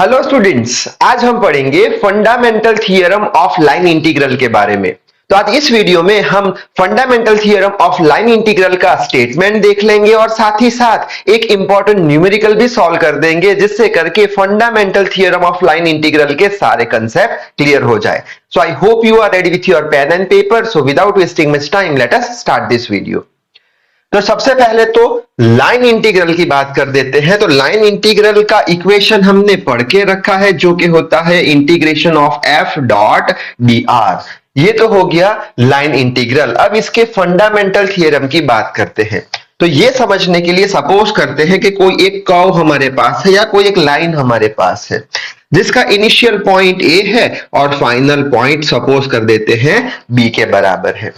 Hello students, आज हम पढ़ेंगे fundamental theorem of line integral के बारे में। तो आज इस वीडियो में हम fundamental theorem of line integral का स्टेटमेंट देख लेंगे और साथ ही साथ एक इंपॉर्टेंट न्यूमेरिकल भी सॉल्व कर देंगे, जिससे करके fundamental theorem of line integral के सारे कंसेप्ट क्लियर हो जाए। So I hope you are ready with your pen and paper. So without wasting much time, let us start this video. तो सबसे पहले तो लाइन इंटीग्रल की बात कर देते हैं। तो लाइन इंटीग्रल का इक्वेशन हमने पढ़ के रखा है, जो कि होता है integration of F dot D R. ये तो हो गया लाइन इंटीग्रल। अब इसके फंडामेंटल थियरम की बात करते हैं। तो ये समझने के लिए सपोज करते हैं कि कोई एक कर्व हमारे पास है या कोई एक लाइन हमारे पास है, जिसका इनिशियल पॉइंट ए है और फाइनल पॉइंट सपोज कर देते हैं बी के बराबर है।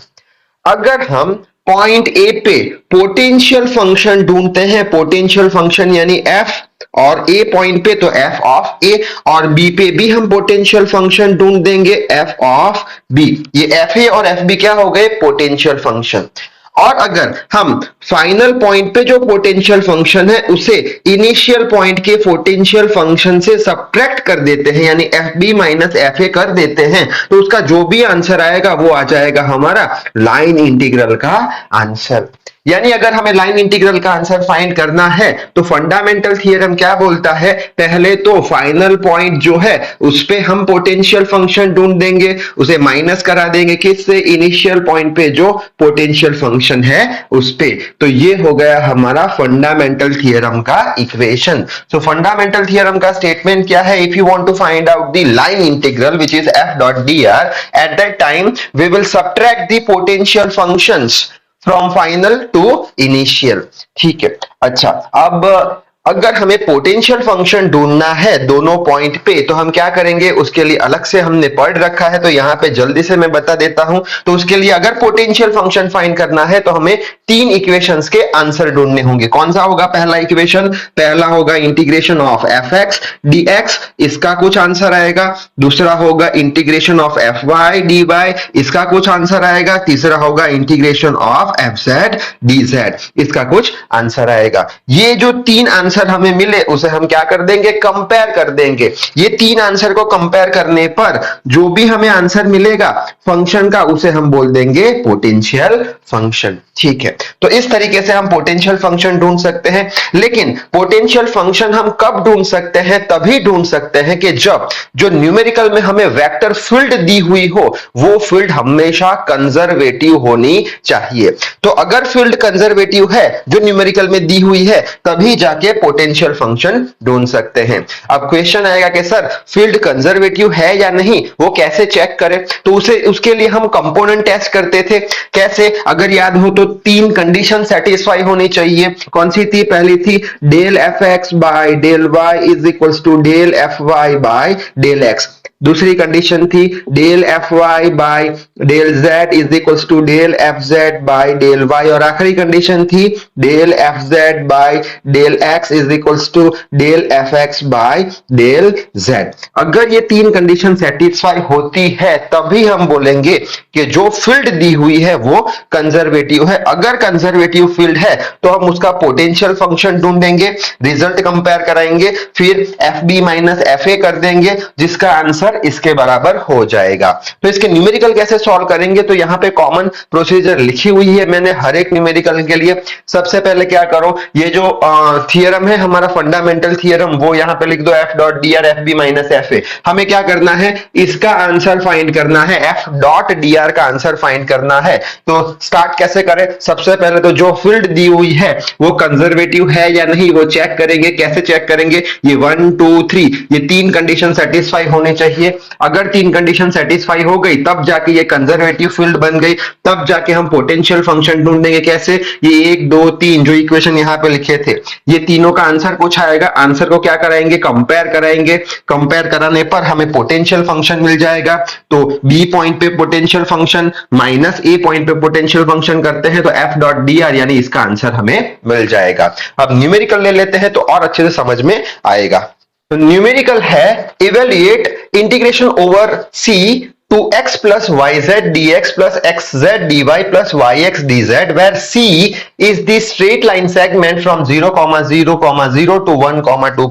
अगर हम पॉइंट ए पे पोटेंशियल फंक्शन ढूंढते हैं, पोटेंशियल फंक्शन यानी एफ, और ए पॉइंट पे तो एफ ऑफ ए, और बी पे भी हम पोटेंशियल फंक्शन ढूंढ देंगे एफ ऑफ बी। ये एफ ए और एफ बी क्या हो गए? Potential function. और अगर हम फाइनल पॉइंट पे जो पोटेंशियल फंक्शन है उसे इनिशियल पॉइंट के पोटेंशियल फंक्शन से सब्ट्रैक्ट कर देते हैं, यानी F B minus F A कर देते हैं, तो उसका जो भी आंसर आएगा वो आ जाएगा हमारा लाइन इंटीग्रल का आंसर। यानी अगर हमें लाइन इंटीग्रल का आंसर फाइंड करना है तो फंडामेंटल थियरम क्या बोलता है? पहले तो फाइनल पॉइंट जो है उस पे हम पोटेंशियल फंक्शन ढूंढ देंगे, उसे माइनस करा देंगे किससे? इनिशियल पॉइंट पे जो पोटेंशियल फंक्शन है उस पे। तो ये हो गया हमारा फंडामेंटल थियरम का इक्वेशन। सो फंडामेंटल थियरम का स्टेटमेंट क्या है? If you want to find out the line integral which is F dot D R, at that time we will subtract the potential functions from final to initial. ठीक है। अच्छा, अब अगर हमें potential function ढूंढना है दोनों पॉइंट पे, तो हम क्या करेंगे? उसके लिए अलग से हमने पढ़ रखा है, तो यहां पे जल्दी से मैं बता देता हूं। तो उसके लिए अगर पोटेंशियल फंक्शन फाइंड करना है तो हमें तीन इक्वेशंस के आंसर ढूंढने होंगे। कौन सा होगा पहला इक्वेशन? पहला होगा integration of f x d x, इसका कुछ आंसर आएगा। दूसरा होगा integration of f y d y, इसका कुछ आंसर आएगा। तीसरा होगा integration of f z d z, इसका कुछ आंसर आएगा। ये जो तीन आंसर हमें मिले उसे हम क्या कर देंगे? कंपेयर कर देंगे। ये तीन आंसर को कंपेयर करने पर जो भी हमें आंसर मिलेगा फंक्शन का, उसे हम बोल देंगे पोटेंशियल फंक्शन। ठीक है। तो इस तरीके से हम पोटेंशियल फंक्शन ढूंढ सकते हैं। लेकिन पोटेंशियल फंक्शन हम कब ढूंढ सकते हैं? तभी ढूंढ सकते हैं कि जब जो न्यूमेरिकल में हमें वेक्टर फील्ड दी हुई हो, वो फील्ड हमेशा कंजर्वेटिव होनी चाहिए। तो अगर फील्ड कंजर्वेटिव है जो न्यूमेरिकल में दी हुई है, तभी जाके पोटेंशियल फंक्शन ढूंढ सकते हैं। अब क्वेश्चन आएगा कि सर फील्ड कंजर्वेटिव है या नहीं, वो कैसे चेक करें? तो उसके लिए हम कंपोनेंट टेस्ट करते थे। कैसे? अगर याद हो तो तीन कंडीशन सेटिस्फाई होनी चाहिए। कौन सी थी? पहली थी del f x by del y is equals to del f y by del x. दूसरी कंडीशन थी del f y by del z is equals to del f z by del y, और आखिरी condition थी del f z by del x is equals to del f x by del z. अगर ये तीन condition satisfy होती है तभी हम बोलेंगे कि जो फील्ड दी हुई है वो कंजर्वेटिव है। अगर कंजर्वेटिव फील्ड है तो हम उसका पोटेंशियल फंक्शन ढूंढेंगे, रिजल्ट कंपेयर कराएंगे, फिर f B minus F A कर देंगे, जिसका आंसर इसके बराबर हो जाएगा। तो इसके न्यूमेरिकल कैसे सॉल्व करेंगे? तो यहां पे कॉमन प्रोसीजर लिखी हुई है मैंने हर एक न्यूमेरिकल के लिए। सबसे पहले क्या करो, ये जो थियरम है हमारा फंडामेंटल थियरम, वो यहां पे लिख दो f dot D r f B minus F a. हमें क्या करना है? इसका आंसर फाइंड करना है, एफ डॉट डी आर का आंसर फाइंड करना है। तो स्टार्ट कैसे करें? सबसे पहले तो जो फील्ड दी हुई है वो कंजर्वेटिव है या नहीं वो चेक करेंगे। कैसे चेक करेंगे? ये 1 2 3 ये तीन कंडीशन सेटिस्फाई होने चाहिए। अगर तीन कंडीशन सेटिस्फाई हो गई तब जाके ये कंजर्वेटिव फील्ड बन गई, तब जाके हम पोटेंशियल फंक्शन ढूंढेंगे। कैसे? ये 1 2 3 जो इक्वेशन यहां पे लिखे थे, ये तीनों का आंसर कुछ आएगा। आंसर को क्या कराएंगे? कंपेयर कराएंगे। कंपेयर कराने पर हमें पोटेंशियल फंक्शन मिल जाएगा। तो बी पॉइंट पे पोटेंशियल फंक्शन माइनस ए पॉइंट पे पोटेंशियल फंक्शन करते हैं तो एफ डॉट डी आर यानी इसका आंसर हमें मिल जाएगा। अब न्यूमेरिकल ले लेते हैं तो और अच्छे से समझ में आएगा। तो न्यूमेरिकल है evaluate integration over c two x plus yz dx plus xz dy plus yx dz, where c is the straight line segment from 0, 0, 0 to 1, 2,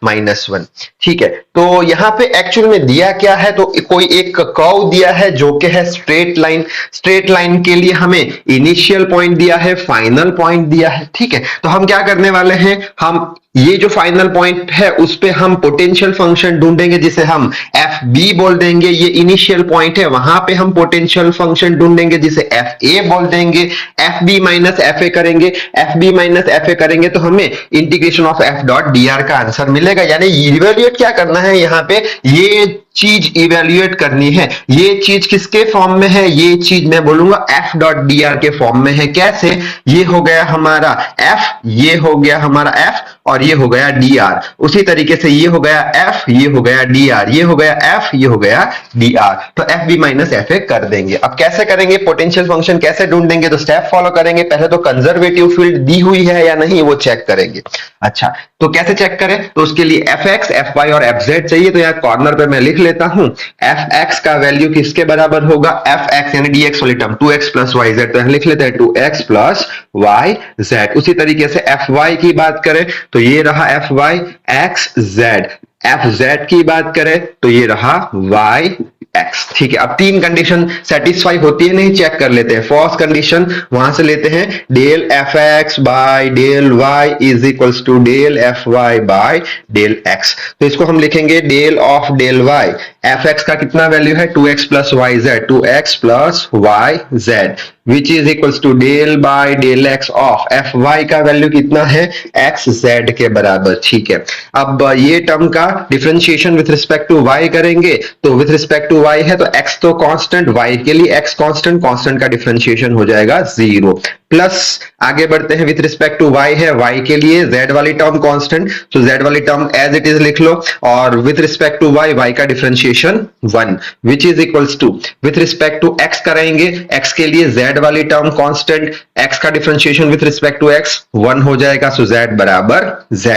-1। ठीक है, तो यहाँ पे एक्चुअल में दिया क्या है, तो कोई एक कर्व दिया है जो कि है स्ट्रेट लाइन। स्ट्रेट लाइन के लिए हमें इनिशियल पॉइंट दिया है, फाइनल पॉइंट दिया है। ठीक है, तो हम क्या करने वाले हैं, हम ये जो फाइनल पॉइंट है उस पे हम पोटेंशियल फंक्शन ढूंढेंगे जिसे हम एफ बी बोल देंगे। ये इनिशियल पॉइंट है, वहां पे हम पोटेंशियल फंक्शन ढूंढेंगे जिसे एफ ए बोल देंगे। F B minus F A करेंगे, F B minus F A करेंगे तो हमें integration of F dot D R का आंसर मिलेगा। यानी इवेल्युएट क्या करना है, यहाँ पे ये चीज इवेल्युएट करनी है। ये चीज किसके फॉर्म में है, ये चीज मैं बोलूंगा एफ डॉट डी आर के फॉर्म में है। कैसे, ये हो गया हमारा एफ, ये हो गया हमारा एफ और ये हो गया डी आर। उसी तरीके से ये हो गया एफ, ये हो गया डी आर, ये हो गया एफ, ये हो गया डी आर। तो f B minus F A कर देंगे। अब कैसे करेंगे, पोटेंशियल फंक्शन कैसे ढूंढेंगे, तो स्टेप फॉलो करेंगे। पहले तो कंजर्वेटिव फील्ड दी हुई है या नहीं वो चेक करेंगे। अच्छा, तो कैसे चेक करें, तो उसके लिए एफ एक्स, एफ वाई और एफ जेड चाहिए। तो यहाँ कॉर्नर पे मैं लिख लेता हूं, एफ एक्स का वैल्यू किसके बराबर होगा, एफ एक्स यानी डी एक्स वाली term 2x plus y z. तो लिख लेते हैं 2x प्लस वाई जेड। उसी तरीके से एफ वाई की बात करें तो ये रहा f y x z. F z की बात करें तो ये रहा वाई एक्स। ठीक है, अब तीन कंडीशन सेटिस्फाई होती है नहीं, चेक कर लेते हैं। फर्स्ट कंडीशन वहां से लेते हैं, del f x by del y is equals to del f y by del x. तो इसको हम लिखेंगे del of del y. F x का कितना वैल्यू है, 2x plus y z, 2x plus y z which is equals to del by del x of f y का value कितना है, एक्स जेड के बराबर। ठीक है, अब ये टर्म का differentiation with respect to y करेंगे। तो विथ रिस्पेक्ट टू वाई है तो x तो कांस्टेंट, y के लिए x कांस्टेंट, कांस्टेंट का डिफरेंशिएशन हो जाएगा 0 प्लस आगे बढ़ते हैं, विथ रिस्पेक्ट टू y है, y के लिए z वाली टर्म कांस्टेंट, तो z वाली टर्म एज इट इज लिख लो। और विथ रिस्पेक्ट टू y का differentiation 1 which is equals to, with respect to x कराएंगे, x के लिए z वाली टर्म कांस्टेंट, x का differentiation with respect to x 1 हो जाएगा। सो z बराबर z,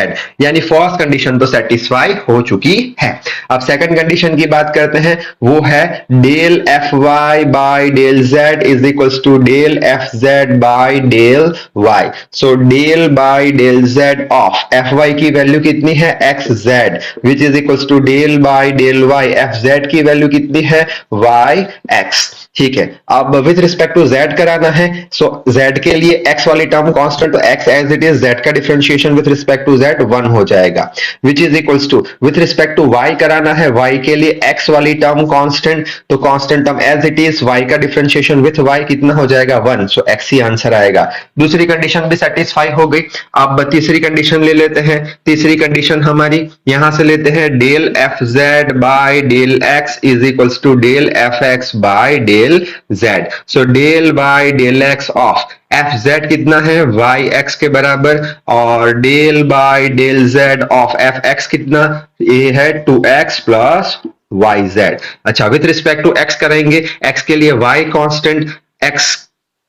यानी फर्स्ट कंडीशन तो सेटिस्फाई हो चुकी है। अब सेकंड कंडीशन की बात करते हैं, वो है del f y by del z is equals to del f z by del y. So del by del z of f y की वैल्यू कितनी है, x z which is equals to del by del y f z की value कितनी है, y x. ठीक है, अब with respect to z कराना है। सो z के लिए x वाली टर्म कांस्टेंट, तो x as it is, z का differentiation with respect to z 1 हो जाएगा which is equals to, with respect to y कराना है, y के लिए x वाली टर्म कांस्टेंट, तो constant term as it is, y का डिफरेंशिएशन विथ y कितना हो जाएगा 1। सो x ही आंसर आएगा। दूसरी कंडीशन भी सेटिस्फाई हो गई। अब तीसरी कंडीशन ले लेते हैं। तीसरी कंडीशन हमारी यहां से लेते हैं, del f z by del x is equals to del f x by del z। So del by del x of f z कितना है, वाई एक्स के बराबर, और del by del z of f x कितना, ये है 2x plus y z. अच्छा, with respect to x करेंगे, x के लिए y कांस्टेंट, x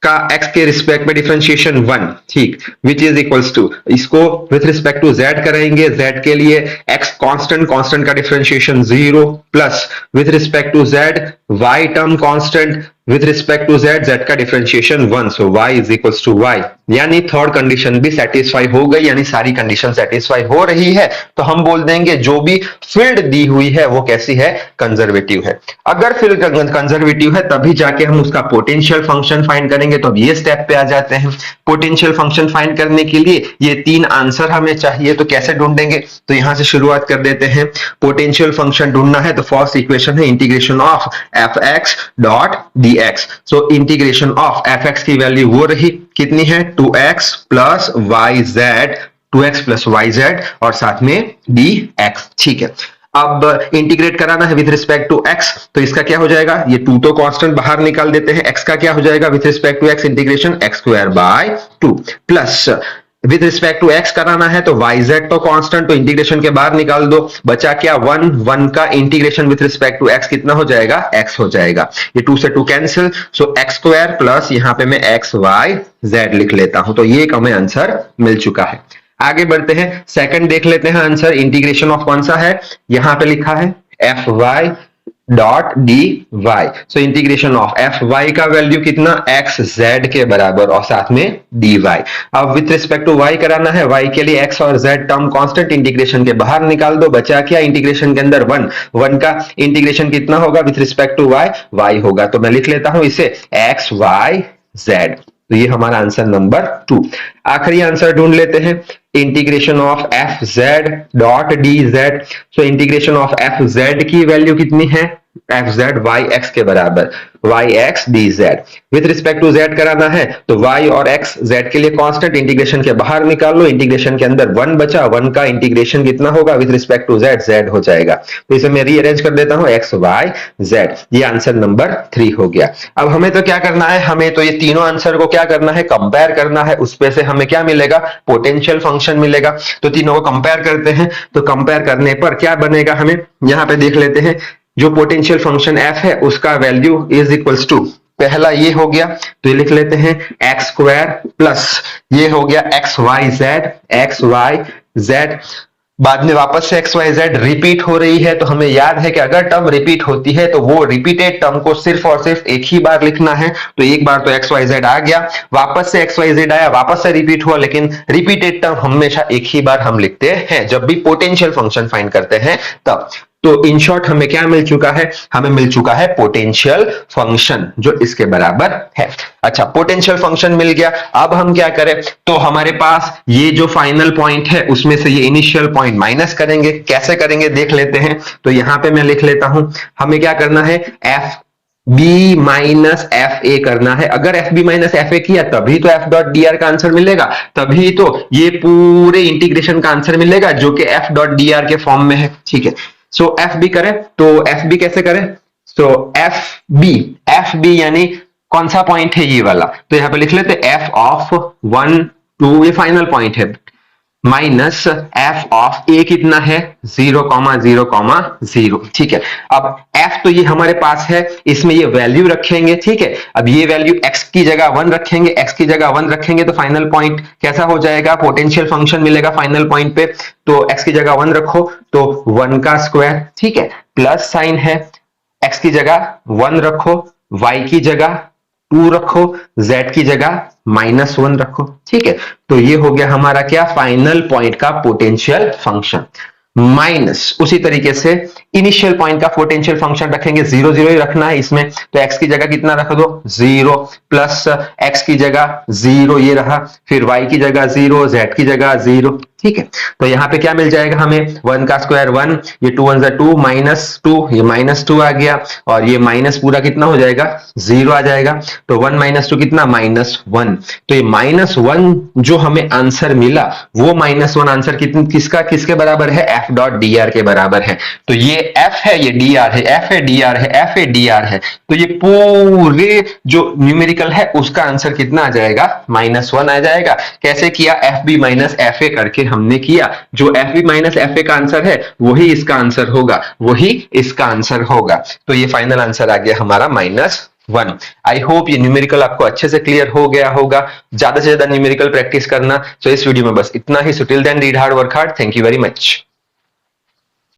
का x के रिस्पेक्ट में डिफरेंशिएशन 1, ठीक, विच इज इक्वल्स टू, इसको विथ रिस्पेक्ट टू z करेंगे, z के लिए x कांस्टेंट, कांस्टेंट का differentiation 0 plus with respect to z y term constant, with respect to z z का differentiation 1। So y is equals to y, यानी third condition भी satisfy हो गई, यानी सारी कंडीशन सेटिस्फाई हो रही है। तो हम बोल देंगे जो भी फील्ड दी हुई है वो कैसी है, कंजर्वेटिव है। अगर फील्ड कंजर्वेटिव है तभी जाके हम उसका पोटेंशियल फंक्शन फाइंड करेंगे। तो अब ये स्टेप पे आ जाते हैं। पोटेंशियल फंक्शन फाइंड करने के लिए ये तीन आंसर हमें चाहिए, तो कैसे ढूंढेंगे, तो यहां से शुरुआत कर देते हैं। पोटेंशियल फंक्शन ढूंढना है तो फर्स्ट इक्वेशन है integration of f x dot d x. So integration of f x की वैल्यू वो रही, कितनी है, 2x plus y z, 2x plus y z और साथ में dx। ठीक है, अब इंटीग्रेट कराना है विथ रिस्पेक्ट टू x, तो इसका क्या हो जाएगा, ये 2 तो कांस्टेंट बाहर निकाल देते हैं, x का क्या हो जाएगा with respect to x, integration x square by 2 plus with respect to x कराना है तो yz तो कांस्टेंट, तो इंटीग्रेशन के बाहर निकाल दो, बचा क्या 1, 1 का integration with respect to x कितना हो जाएगा, x हो जाएगा। ये 2 से 2 कैंसिल, सो x स्क्वायर प्लस यहाँ पे मैं x y z लिख लेता हूं। तो ये हमें आंसर मिल चुका है। आगे बढ़ते हैं, सेकंड देख लेते हैं आंसर। इंटीग्रेशन ऑफ कौन सा है, यहां पे लिखा है f y dot d y. So integration of f y का वैल्यू कितना, एक्स जेड के बराबर और साथ में डी वाई। अब विथ रिस्पेक्ट टू वाई कराना है, वाई के लिए एक्स और जेड टर्म कांस्टेंट, इंटीग्रेशन के बाहर निकाल दो, बचा क्या, इंटीग्रेशन के अंदर वन, वन का इंटीग्रेशन कितना होगा with respect to y, y होगा। तो मैं लिख लेता हूं इसे एक्स वाई जेड। तो ये हमारा आंसर नंबर 2। आखिरी आंसर ढूंढ लेते हैं, integration of f z dot d z. So integration of f z की वैल्यू कितनी है, एफ जेड वाई एक्स के बराबर, y x d z. With respect to z कराना है तो वाई और एक्स जेड के लिए कांस्टेंट, इंटीग्रेशन के बाहर निकाल लो, इंटीग्रेशन के अंदर वन बचा, वन का इंटीग्रेशन कितना होगा with respect to z, z हो जाएगा। तो इसे मैं रीअरेंज कर देता हूं, एक्स वाई जेड। ये आंसर नंबर 3 हो गया। अब हमें तो क्या करना है, हमें तो ये तीनों आंसर को क्या करना है, कंपेयर करना है। उसपे से हमें क्या मिलेगा, पोटेंशियल फंक्शन मिलेगा। तो तीनों को कंपेयर करते हैं, तो कंपेयर करने पर क्या बनेगा, हमें यहां पे देख लेते हैं। जो पोटेंशियल फंक्शन f है उसका वैल्यू इज इक्वल्स टू, पहला ये हो गया तो ये लिख लेते हैं एक्स स्क्वायर प्लस ये हो गया एक्स वाई जेड। बाद में वापस से एक्स वाई जेड रिपीट हो रही है, तो हमें याद है कि अगर टर्म रिपीट होती है तो वो रिपीटेड टर्म को सिर्फ और सिर्फ एक ही बार लिखना है। तो एक बार तो एक्स वाई जेड आ गया, वापस से एक्स वाई जेड आया, वापस से रिपीट हुआ, लेकिन रिपीटेड टर्म हमेशा एक ही बार हम लिखते हैं जब भी पोटेंशियल फंक्शन फाइंड करते हैं तब। तो इन शॉर्ट हमें क्या मिल चुका है, हमें मिल चुका है पोटेंशियल फंक्शन जो इसके बराबर है। अच्छा, पोटेंशियल फंक्शन मिल गया। अब हम क्या करें, तो हमारे पास ये जो फाइनल पॉइंट है उसमें से ये इनिशियल पॉइंट माइनस करेंगे। कैसे करेंगे देख लेते हैं। तो यहां पे मैं लिख लेता हूं, हमें क्या करना है, f B minus F a करना है। अगर f B minus F a किया तभी तो एफ डॉट डी आर का आंसर मिलेगा, तभी तो ये पूरे इंटीग्रेशन का आंसर मिलेगा जो कि एफ डॉट डी आर के फॉर्म में है। ठीक है, सो एफ बी करें तो एफ बी कैसे करें, सो एफ बी यानी कौन सा पॉइंट है, ये वाला। तो यहां पे लिख लेते एफ ऑफ 1 2, ये फाइनल पॉइंट है, माइनस एफ ऑफ ए कितना है 0,0,0। ठीक है, अब एफ तो ये हमारे पास है, इसमें ये वैल्यू रखेंगे। ठीक है, अब ये वैल्यू एक्स की जगह 1 रखेंगे, एक्स की जगह 1 रखेंगे तो फाइनल पॉइंट कैसा हो जाएगा, पोटेंशियल फंक्शन मिलेगा फाइनल पॉइंट पे। तो एक्स की जगह 1 रखो तो 1 का स्क्वायर, ठीक है, प्लस साइन है, एक्स की जगह 1 रखो, वाई की जगह 2 रखो, z की जगह -1 रखो। ठीक है, तो ये हो गया हमारा क्या, फाइनल पॉइंट का पोटेंशियल फंक्शन। माइनस उसी तरीके से इनिशियल पॉइंट का पोटेंशियल फंक्शन रखेंगे, 0 0 ही रखना है इसमें। तो x की जगह कितना रख दो 0, प्लस x की जगह 0 ये रहा, फिर y की जगह 0, z की जगह 0। ठीक है, तो यहां पे क्या मिल जाएगा हमें, 1 का स्क्वायर 1, ये 2 1 2, -2, ये -2 आ गया, और ये माइनस पूरा कितना हो जाएगा 0 आ जाएगा। तो 1 - 2 कितना, -1। तो ये -1 जो हमें आंसर मिला वो -1 आंसर किसका, किसके बराबर है, f डॉट डी आर के बराबर है। तो ये f है, ये dr है, f है dr है, f है dr है। तो ये पूरे जो न्यूमेरिकल है उसका आंसर कितना आ जाएगा, -1 आ जाएगा। कैसे किया, fb माइनस fa करके हमने किया। जो fb माइनस fa का आंसर है वही इसका आंसर होगा, वही इसका आंसर होगा। तो ये फाइनल आंसर आ गया हमारा -1। आई होप ये न्यूमेरिकल आपको अच्छे से क्लियर हो गया होगा। ज्यादा से ज्यादा न्यूमेरिकल प्रैक्टिस करना। तो इस वीडियो में बस इतना ही। So till then read hard, work hard. Thank you very much.